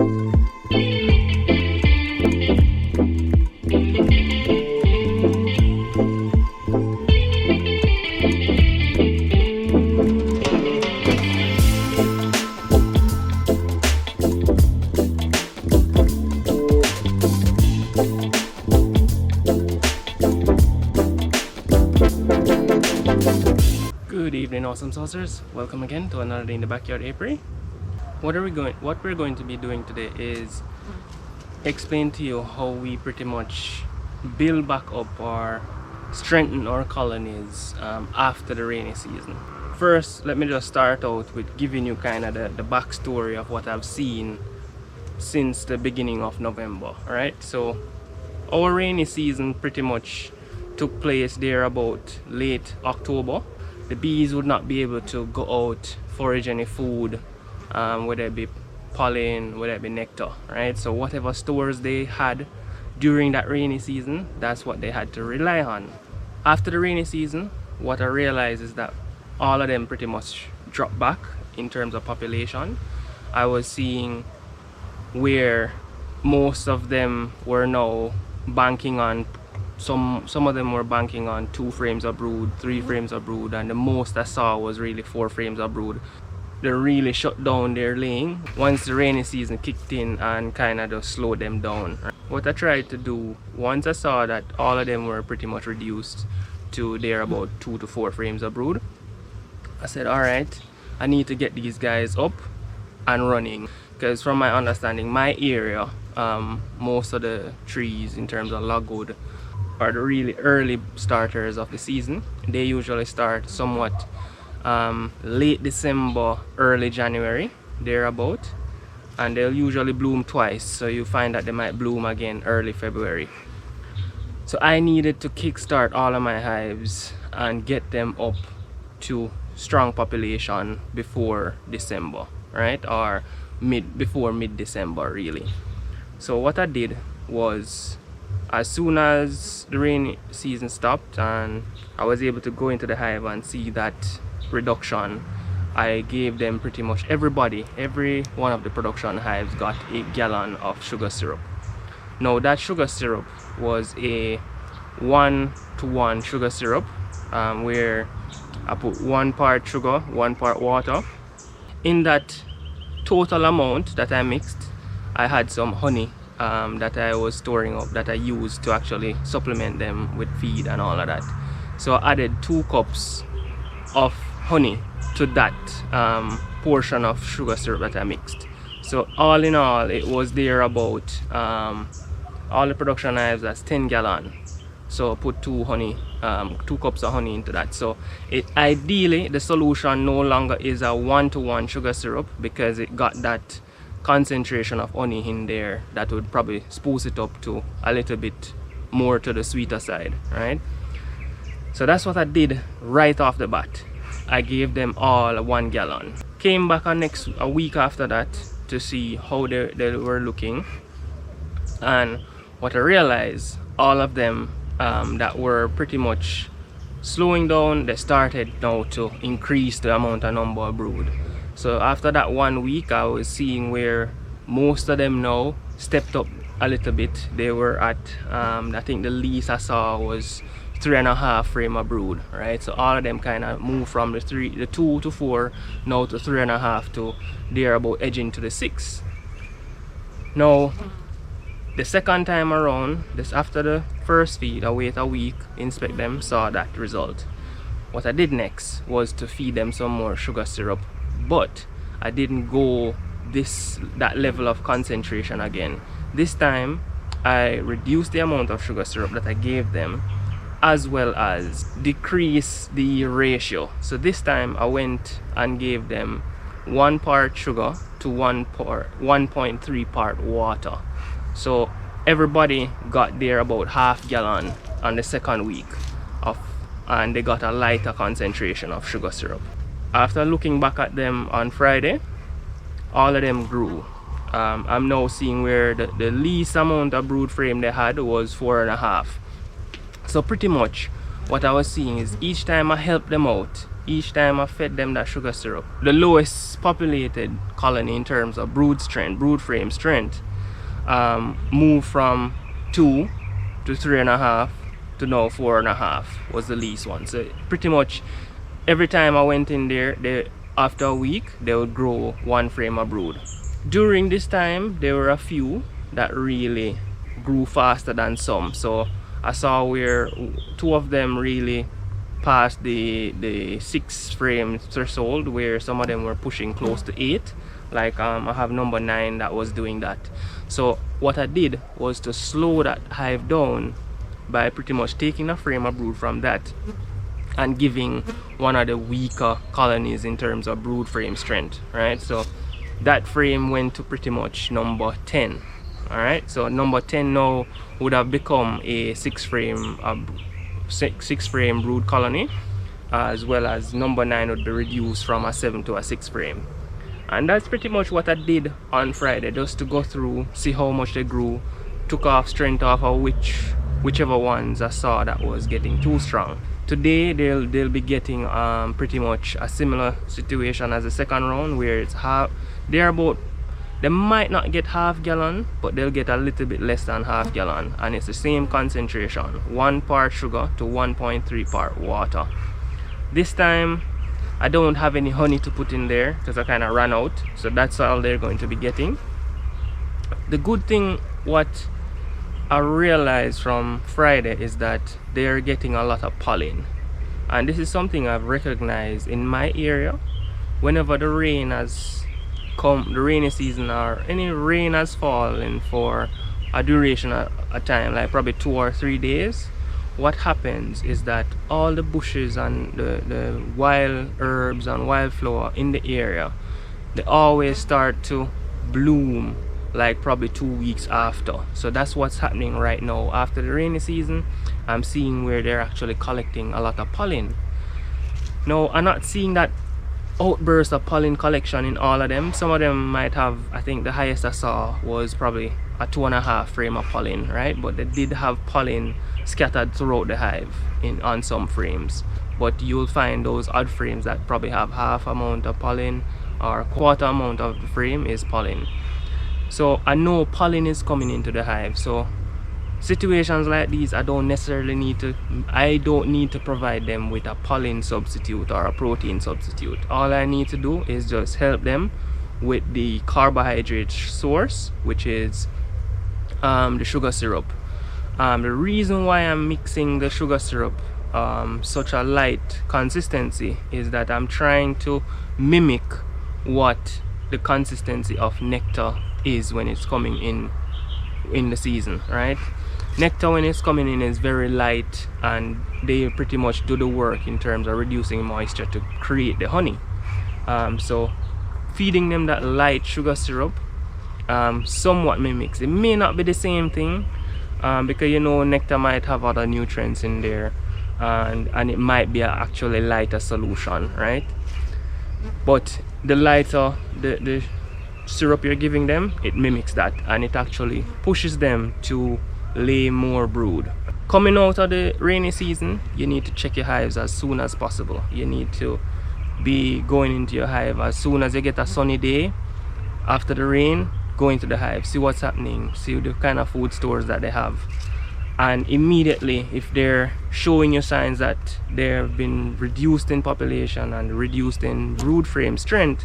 Good evening, awesome saucers. Welcome again to another day in the backyard apiary. What we're going to be doing today is explain to you how we pretty much build back up or strengthen our colonies after the rainy season. First, let me just start out with giving you kind of the backstory of what I've seen since the beginning of November. Alright, so our rainy season pretty much took place there about late October. The bees would not be able to go out, forage any food, whether it be pollen, whether it be nectar, right? So whatever stores they had during that rainy season, that's what they had to rely on. After the rainy season, what I realized is that all of them pretty much dropped back in terms of population. I was seeing where most of them were now banking on some of them were banking on 2 frames of brood, 3 frames of brood, and the most I saw was really 4 frames of brood. They really shut down their laying once the rainy season kicked in and kind of just slowed them down. What I tried to do, once I saw that all of them were pretty much reduced to their about 2 to 4 frames of brood, I said, alright, I need to get these guys up and running, because from my understanding, my area, most of the trees in terms of logwood are the really early starters of the season. They usually start somewhat late December, early January, thereabout, and they'll usually bloom twice, so you find that they might bloom again early February. So I needed to kickstart all of my hives and get them up to strong population before December, right? Or before mid-December really. So what I did was, as soon as the rainy season stopped and I was able to go into the hive and see that reduction, I gave them pretty much every one of the production hives got a gallon of sugar syrup. Now that sugar syrup was a 1-to-1 sugar syrup, where I put 1 part sugar, 1 part water. In that total amount that I mixed, I had some honey that I was storing up, that I used to actually supplement them with feed and all of that. So I added 2 cups of honey to that portion of sugar syrup that I mixed. So all in all, it was there about all the production hives, that's 10 gallon. So I put 2 cups of honey into that. So ideally the solution no longer is a 1-to-1 sugar syrup, because it got that concentration of honey in there that would probably spruce it up to a little bit more to the sweeter side, right? So that's what I did right off the bat. I gave them all 1 gallon. Came back a week after that to see how they were looking, and what I realized, all of them that were pretty much slowing down, they started now to increase the number of brood. So after that 1 week, I was seeing where most of them now stepped up a little bit. They were at, I think the least I saw was 3.5 frame of brood, right? So all of them kind of moved from the 2 to 4 now to 3.5 to they're about edging to the 6. Now the second time around, this after the first feed, I wait a week, inspect them, saw that result. What I did next was to feed them some more sugar syrup, but I didn't go that level of concentration again. This time I reduced the amount of sugar syrup that I gave them, as well as decrease the ratio. So this time I went and gave them 1 part sugar to 1.3 part water. So everybody got there about half gallon on the second week and they got a lighter concentration of sugar syrup. After looking back at them on Friday, all of them grew. I'm now seeing where the least amount of brood frame they had was 4.5. So pretty much what I was seeing is each time I helped them out, each time I fed them that sugar syrup. The lowest populated colony in terms of brood strength, brood frame strength, moved from 2 to 3.5 to now 4.5 was the least one. So pretty much every time I went in there, after a week they would grow 1 frame of brood. During this time there were a few that really grew faster than some. So I saw where 2 of them really passed the 6 frame threshold, where some of them were pushing close to 8. Like I have number 9 that was doing that. So what I did was to slow that hive down by pretty much taking a frame of brood from that and giving one of the weaker colonies in terms of brood frame strength, right? So that frame went to pretty much number 10. All right, so number 10 now would have become a 6 frame brood colony, as well as number 9 would be reduced from a 7 to a 6 frame. And that's pretty much what I did on Friday, just to go through, see how much they grew, took off strength off of whichever ones I saw that was getting too strong. Today they'll be getting pretty much a similar situation as the second round, where it's they might not get half gallon, but they'll get a little bit less than half gallon, and it's the same concentration, 1 part sugar to 1.3 part water. This time I don't have any honey to put in there because I kind of ran out, so that's all they're going to be getting. The good thing, what I realized from Friday, is that they're getting a lot of pollen, and this is something I've recognized in my area. Whenever the rain has come, the rainy season, or any rain has fallen for a duration of a time, like probably 2 or 3 days, what happens is that all the bushes and the wild herbs and wildflower in the area, they always start to bloom like probably 2 weeks after. So that's what's happening right now. After the rainy season, I'm seeing where they're actually collecting a lot of pollen. Now I'm not seeing that outburst of pollen collection in all of them. Some of them might have, I think the highest I saw was probably a 2.5 frame of pollen, right? But they did have pollen scattered throughout the hive on some frames. But you'll find those odd frames that probably have half amount of pollen, or 1/4 amount of the frame is pollen. So I know pollen is coming into the hive. So situations like these, I don't need to provide them with a pollen substitute or a protein substitute. All I need to do is just help them with the carbohydrate source, which is the sugar syrup. The reason why I'm mixing the sugar syrup such a light consistency is that I'm trying to mimic what the consistency of nectar is when it's coming in the season, right? Nectar when it's coming in is very light, and they pretty much do the work in terms of reducing moisture to create the honey. So feeding them that light sugar syrup somewhat mimics. It may not be the same thing, because nectar might have other nutrients in there, and it might be an actually lighter solution, right? But the lighter the syrup you're giving them, it mimics that, and it actually pushes them to lay more brood. Coming out of the rainy season, you need to check your hives as soon as possible. You need to be going into your hive as soon as you get a sunny day after the rain. Go into the hive, see what's happening, see the kind of food stores that they have, and immediately, if they're showing you signs that they've been reduced in population and reduced in brood frame strength,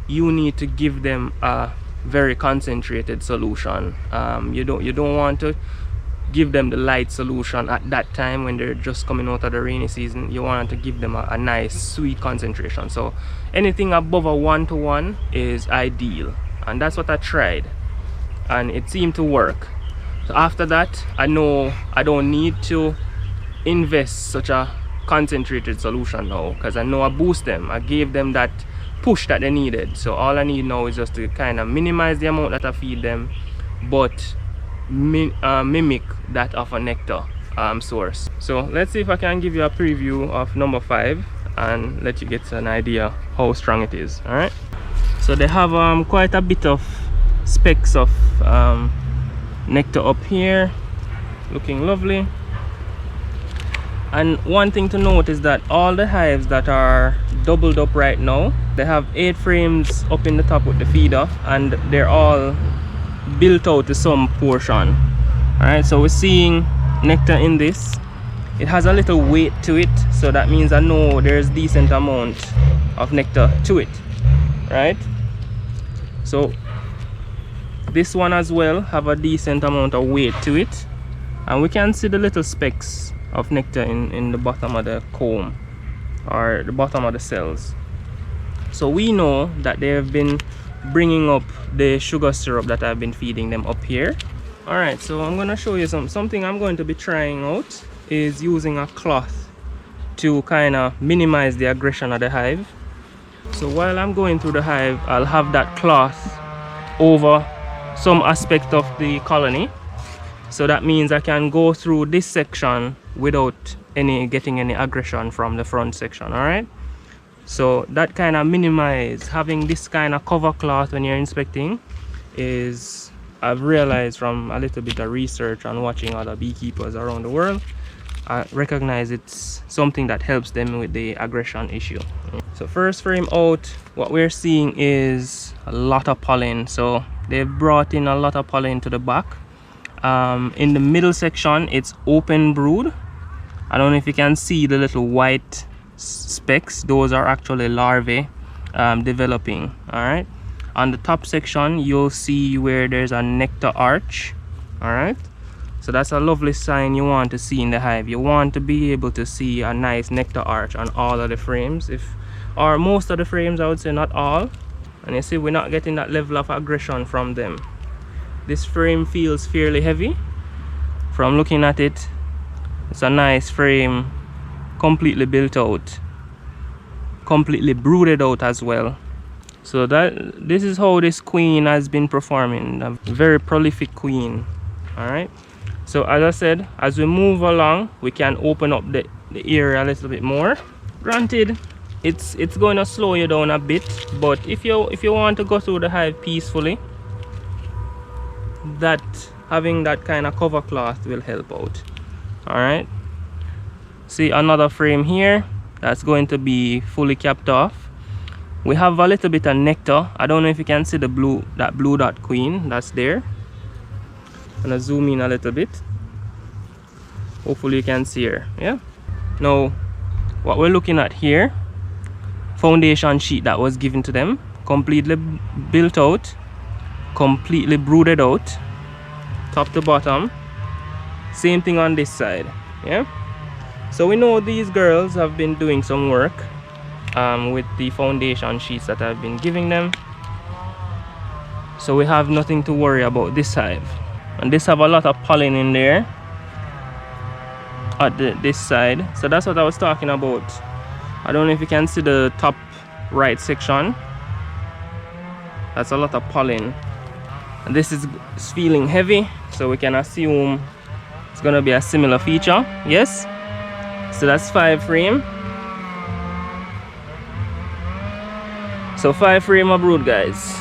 you need to give them a very concentrated solution. You don't want to give them the light solution at that time when they're just coming out of the rainy season. You want to give them a nice sweet concentration. So anything above a 1:1 is ideal, and that's what I tried, and it seemed to work. So after that, I know I don't need to invest such a concentrated solution now, because I know I boost them. I gave them that push that they needed. So all I need now is just to kind of minimize the amount that I feed them, but mimic that of a nectar source. So let's see if I can give you a preview of number 5 and let you get an idea how strong it is. All right, so they have quite a bit of specks of nectar up here, looking lovely. And one thing to note is that all the hives that are doubled up right now. They have 8 frames up in the top with the feeder, and they're all built out to some portion. Alright, so we're seeing nectar in this. It has a little weight to it, so that means I know there's decent amount of nectar to it. Right, so this one as well have a decent amount of weight to it, and we can see the little specks of nectar in the bottom of the comb or the bottom of the cells. So we know that they have been bringing up the sugar syrup that I've been feeding them up here. All right, so I'm going to show you something I'm going to be trying out is using a cloth to kind of minimize the aggression of the hive. So while I'm going through the hive, I'll have that cloth over some aspect of the colony. So that means I can go through this section without getting any aggression from the front section. All right, so that kind of minimize having this kind of cover cloth when you're inspecting is, I've realized from a little bit of research and watching other beekeepers around the world, I recognize it's something that helps them with the aggression issue. So first frame out, what we're seeing is a lot of pollen. So they've brought in a lot of pollen to the back. In the middle section, it's open brood. I don't know if you can see the little white specks. Those are actually larvae developing. All right, on the top section you'll see where there's a nectar arch. All right, so that's a lovely sign you want to see in the hive. You want to be able to see a nice nectar arch on all of the frames, or most of the frames, I would say, not all. And you see we're not getting that level of aggression from them. This frame feels fairly heavy from looking at it. It's a nice frame, completely built out, completely brooded out as well. So this is how this queen has been performing, a very prolific queen. All right, so as I said, as we move along, we can open up the area a little bit more. Granted, it's going to slow you down a bit, but if you want to go through the hive peacefully, that having that kind of cover cloth will help out. All right, see another frame here that's going to be fully capped off. We have a little bit of nectar. I don't know if you can see the blue dot queen that's there. I'm gonna zoom in a little bit. Hopefully you can see her. Yeah, now what we're looking at here, foundation sheet that was given to them, completely built out, completely brooded out, top to bottom. Same thing on this side. Yeah, so we know these girls have been doing some work with the foundation sheets that I've been giving them, so we have nothing to worry about this hive. And this have a lot of pollen in there at this side, so that's what I was talking about. I don't know if you can see the top right section. That's a lot of pollen, and this is feeling heavy, so we can assume it's gonna be a similar feature. Yes, so that's 5 frame. So 5 frame of brood, guys.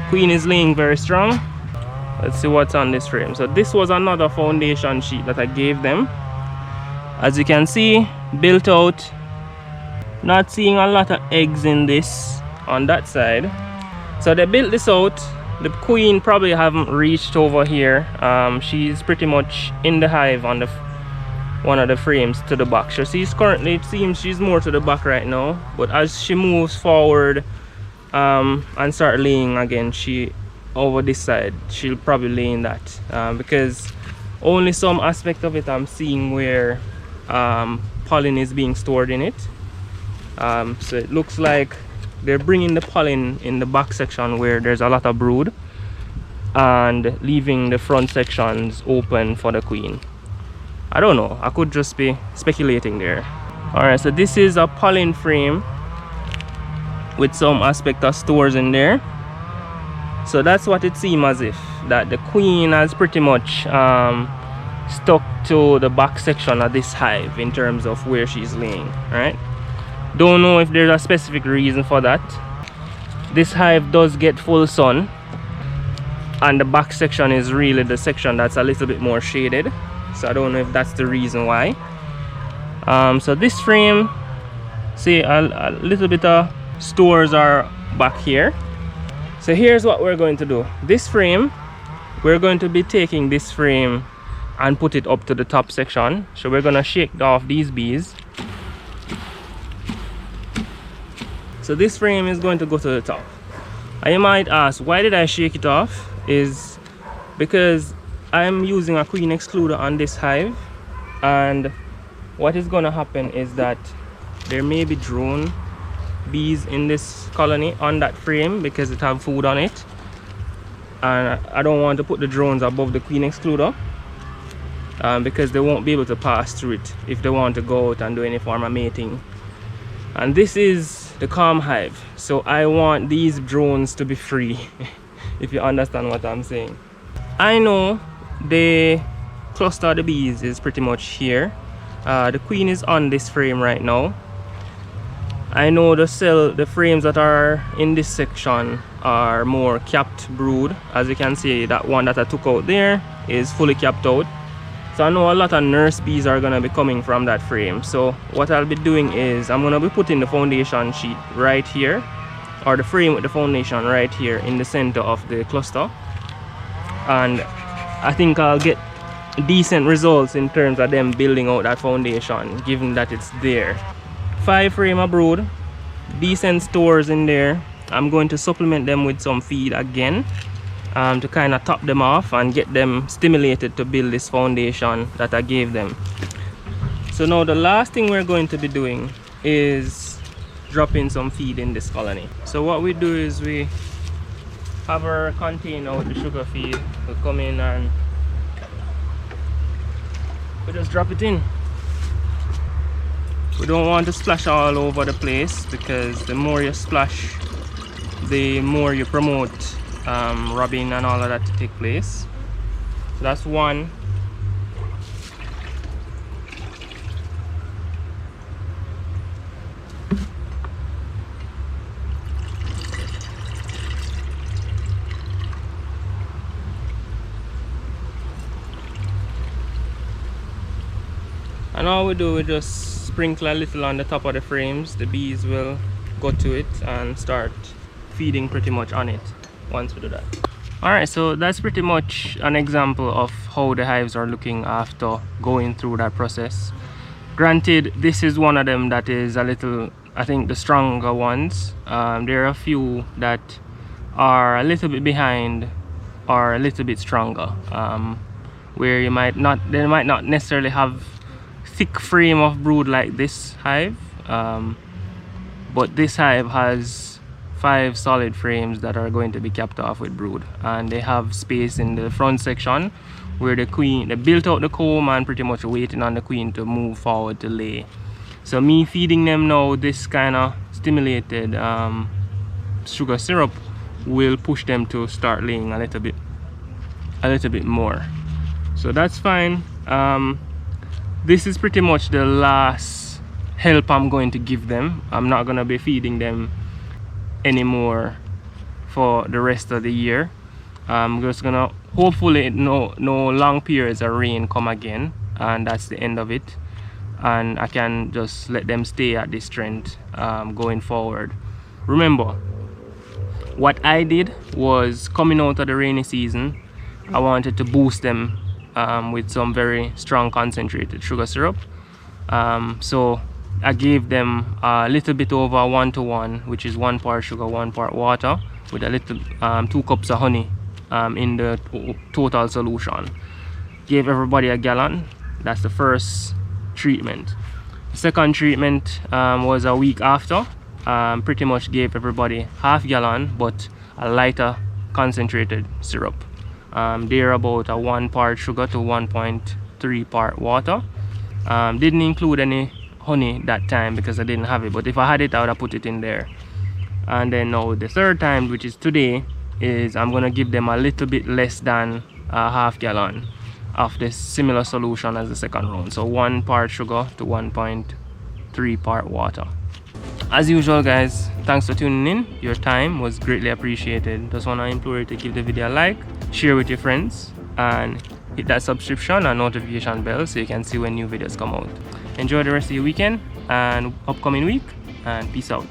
Queen is laying very strong. Let's see what's on this frame. So this was another foundation sheet that I gave them. As you can see, built out. Not seeing a lot of eggs in this on that side. So they built this out. The queen probably haven't reached over here. She's pretty much in the hive on one of the frames to the back. So she's currently, it seems she's more to the back right now, but as she moves forward and start laying again, she over this side, she'll probably lay in that, because only some aspect of it I'm seeing where pollen is being stored in it. So it looks like they're bringing the pollen in the back section where there's a lot of brood, and leaving the front sections open for the queen. I don't know, I could just be speculating there. All right, so this is a pollen frame with some aspect of stores in there. So that's what it seems as if that the queen has pretty much stuck to the back section of this hive in terms of where she's laying. Right, don't know if there's a specific reason for that. This hive does get full sun, and the back section is really the section that's a little bit more shaded. So I don't know if that's the reason why. So this frame, see a little bit of stores are back here. So here's what we're going to do. This frame, we're going to be taking this frame and put it up to the top section. So we're gonna shake off these bees. So this frame is going to go to the top. And you might ask, why did I shake it off? Is because I'm using a queen excluder on this hive, and what is going to happen is that there may be drone bees in this colony on that frame because it have food on it, and I don't want to put the drones above the queen excluder because they won't be able to pass through it if they want to go out and do any form of mating. And this is the calm hive, so I want these drones to be free if you understand what I'm saying. I know the cluster of the bees is pretty much here. The queen is on this frame right now. I know the frames that are in this section are more capped brood. As you can see, that one that I took out there is fully capped out. So I know a lot of nurse bees are going to be coming from that frame. So what I'll be doing is I'm going to be putting the foundation sheet right here, or the frame with the foundation right here in the center of the cluster. And I think I'll get decent results in terms of them building out that foundation, given that it's there. 5 frame of brood, decent stores in there. I'm going to supplement them with some feed again to kind of top them off and get them stimulated to build this foundation that I gave them. So now the last thing we're going to be doing is dropping some feed in this colony. So what we do is we have our container with the sugar feed. We come in and we just drop it in. We don't want to splash all over the place, because the more you splash, the more you promote rubbing and all of that to take place. So that's one. And all we do, we just sprinkle a little on the top of the frames. The bees will go to it and start feeding pretty much on it once we do that. Alright, so that's pretty much an example of how the hives are looking after going through that process. Granted, this is one of them that is a little, I think, the stronger ones. There are a few that are a little bit behind or a little bit stronger, where they might not necessarily have thick frame of brood like this hive, but this hive has 5 solid frames that are going to be capped off with brood, and they have space in the front section where the queen, they built out the comb and pretty much waiting on the queen to move forward to lay. So me feeding them now this kind of stimulated sugar syrup will push them to start laying a little bit more. So that's fine. This is pretty much the last help I'm going to give them. I'm not going to be feeding them anymore for the rest of the year. I'm just gonna, hopefully no long periods of rain come again, and that's the end of it, and I can just let them stay at this trend going forward. Remember, what I did was, coming out of the rainy season, I wanted to boost them with some very strong concentrated sugar syrup. So I gave them a little bit over 1:1, which is 1 part sugar, 1 part water, with a little 2 cups of honey in the total solution. Gave everybody a gallon. That's the first treatment. The second treatment was a week after. Pretty much gave everybody half gallon, but a lighter concentrated syrup. They're about a 1 part sugar to 1.3 part water. Didn't include any honey that time because I didn't have it, but if I had it, I would have put it in there. And then now the third time, which is today, is I'm gonna give them a little bit less than a half gallon of this similar solution as the second round. So 1 part sugar to 1.3 part water. As usual, guys, thanks for tuning in. Your time was greatly appreciated. Just want to implore you to give the video a like, share with your friends, and hit that subscription and notification bell so you can see when new videos come out. Enjoy the rest of your weekend and upcoming week, and peace out.